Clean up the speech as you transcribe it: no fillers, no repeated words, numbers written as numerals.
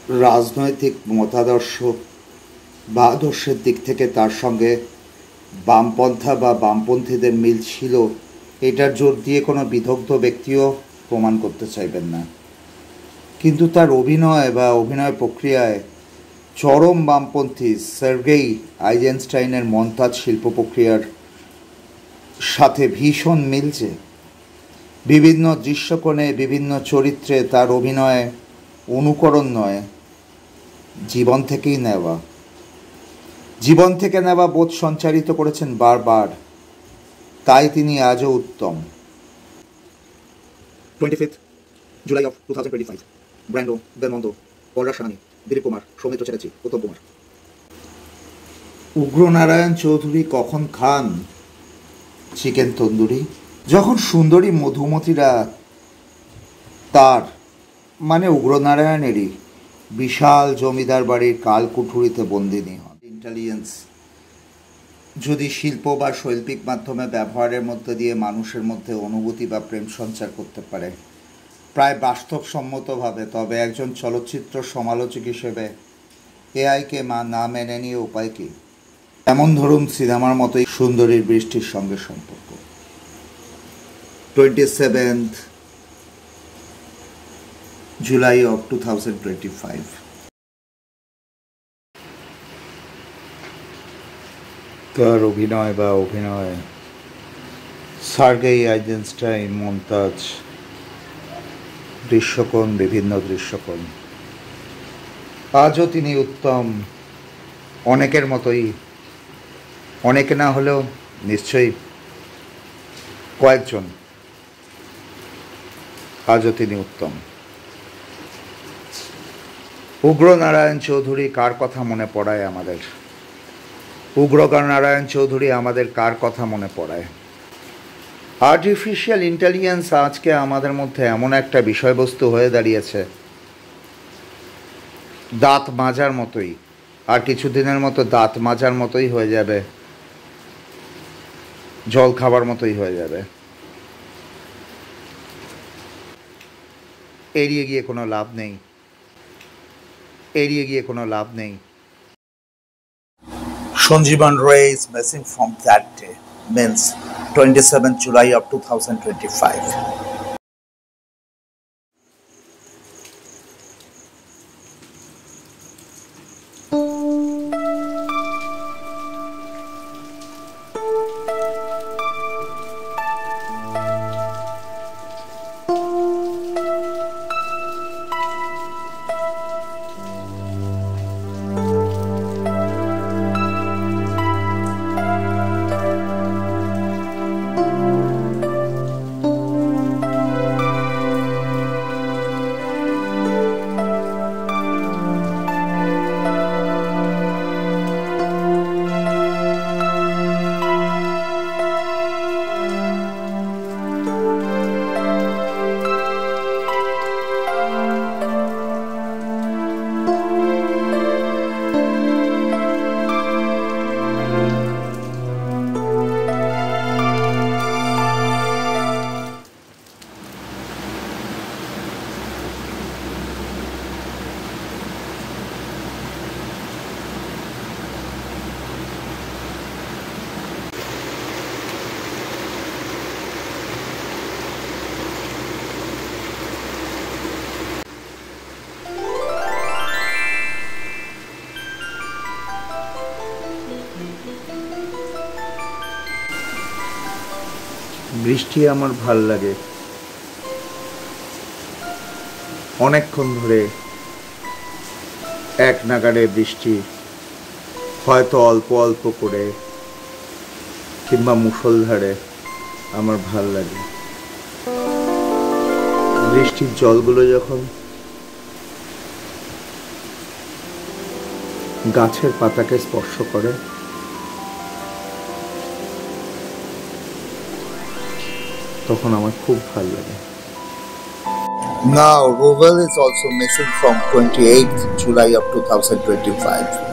রাজনৈতিক মতাদর্শ বা আদর্শের দিক থেকে তার সঙ্গে বামপন্থা বা বামপন্থীদের মিল ছিল, এটার জোর দিয়ে কোনো বিদগ্ধ ব্যক্তিও প্রমাণ করতে চাইবেন না। কিন্তু তার অভিনয় প্রক্রিয়ায় চরম বামপন্থী সার্গেই আইজেনস্টাইনের মন্তাজ শিল্প প্রক্রিয়ার সাথে ভীষণ মিলছে। বিভিন্ন দৃশ্যকোণে বিভিন্ন চরিত্রে তার অভিনয় অনুকরণ নয়, জীবন থেকে নেওয়া বোধ সঞ্চারিত করেছেন বারবার। তাই তিনি আজও উত্তম। 25th July of 2025. Brando, Belmondo, Paula Shani, Dilip Kumar, Soumitra Chatterjee, Uttam Kumar. উগ্রনারায়ণ Chowdhury কখন খান চিকেন তন্দুরি? যখন সুন্দরী মধুমতিরা তার মানে উগ্রনারায়ণেরই বিশাল জমিদার বাড়ির কালকুঠুরিতে বন্দিনী হন। ইন্টেলিজেন্স যদি শিল্প বা শৈল্পিক মাধ্যমে ব্যবহারের মধ্যে দিয়ে মানুষের মধ্যে অনুভূতি বা প্রেম সঞ্চার করতে পারে প্রায় বাস্তবসম্মতভাবে, তবে একজন চলচ্চিত্র সমালোচক হিসেবে এআইকে না মেনে নিয়ে উপায় কী? এমন ধরুন সিনেমার মতোই সুন্দরীর বৃষ্টির সঙ্গে সম্পর্ক। 27th July of 2025. তার অভিনয় সার্গেই আইজেনস্টাইন মন্তাজ বিভিন্ন দৃশ্যকোণ আজও তিনি উত্তম। অনেকের মতোই, অনেকে না হলেও নিশ্চয়ই কয়েকজন, আজও তিনি উত্তম। উগ্রনারায়ণ চৌধুরী কার কথা মনে পড়ায় আমাদের? উগ্রনারায়ণ চৌধুরী আমাদের কার কথা মনে পড়ায়? আর্টিফিশিয়াল ইন্টেলিজেন্স আজকে আমাদের মধ্যে এমন একটা বিষয়বস্তু হয়ে দাঁড়িয়েছে, দাঁত মাজার মতোই, আর কিছুদিনের মতো দাঁত মাজার মতোই হয়ে যাবে, জল খাবার মতোই হয়ে যাবে। এড়িয়ে গিয়ে কোনো লাভ নেই। Sanjeevan Ray is missing from that day, means 27th July of 2025. বৃষ্টি আমার ভাল লাগে। অনেকক্ষণ ধরে এক নাগাড়ে বৃষ্টি, হয়তো অল্প অল্প করে কিংবা মুষলধারে, আমার ভাল লাগে। বৃষ্টির জলগুলো যখন গাছের পাতাকে স্পর্শ করে, তখন আমার খুব ভাল লাগে। Now, Roval is also missing from 28th July of 2025.